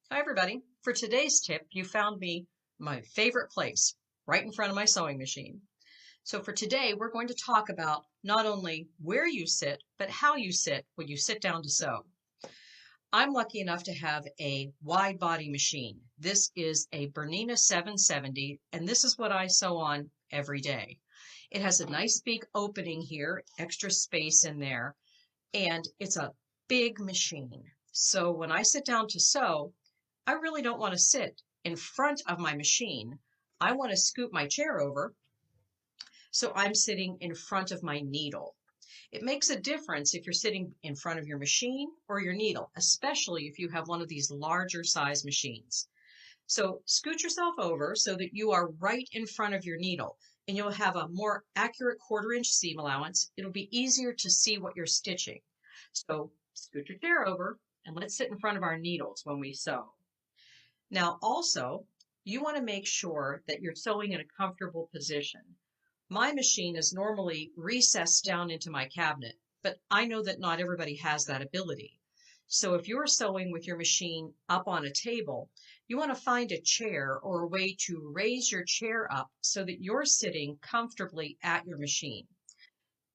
Hi everybody. For today's tip, you found me my favorite place, right in front of my sewing machine. So for today, we're going to talk about not only where you sit, but how you sit when you sit down to sew. I'm lucky enough to have a wide body machine. This is a Bernina 770, and this is what I sew on every day. It has a nice big opening here, extra space in there, and it's a big machine. So when I sit down to sew, I really don't want to sit in front of my machine. I want to scoot my chair over so I'm sitting in front of my needle. It makes a difference if you're sitting in front of your machine or your needle, especially if you have one of these larger size machines. So scoot yourself over so that you are right in front of your needle, and you'll have a more accurate 1/4 inch seam allowance. It'll be easier to see what you're stitching. So scoot your chair over and let's sit in front of our needles when we sew. Now, also, you want to make sure that you're sewing in a comfortable position. My machine is normally recessed down into my cabinet, but I know that not everybody has that ability. So if you're sewing with your machine up on a table, you want to find a chair or a way to raise your chair up so that you're sitting comfortably at your machine.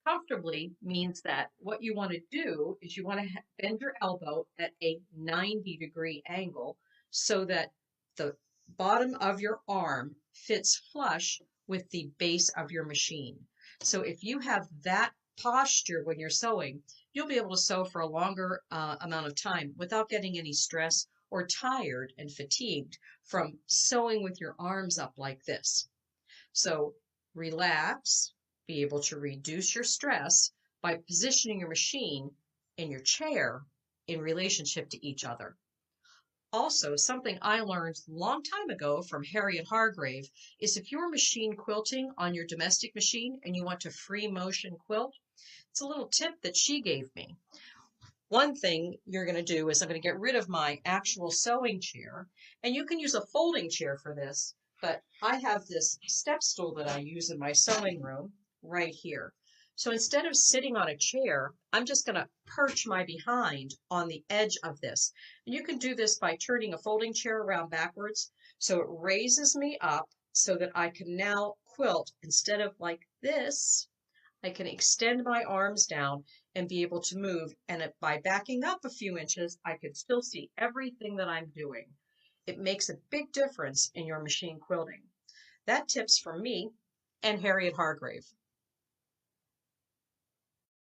Comfortably means that what you want to do is you want to bend your elbow at a 90-degree angle so that the bottom of your arm fits flush with the base of your machine. So if you have that posture when you're sewing, you'll be able to sew for a longer amount of time without getting any stress or tired and fatigued from sewing with your arms up like this. So relax, be able to reduce your stress by positioning your machine and your chair in relationship to each other. Also, something I learned a long time ago from Harriet Hargrave is if you're machine quilting on your domestic machine and you want to free motion quilt, it's a little tip that she gave me. One thing you're going to do is I'm going to get rid of my actual sewing chair, and you can use a folding chair for this, but I have this step stool that I use in my sewing room right here. So instead of sitting on a chair, I'm just going to perch my behind on the edge of this. And you can do this by turning a folding chair around backwards. So it raises me up so that I can now quilt instead of like this. I can extend my arms down and be able to move. And by backing up a few inches, I can still see everything that I'm doing. It makes a big difference in your machine quilting. That tip's from me and Harriet Hargrave.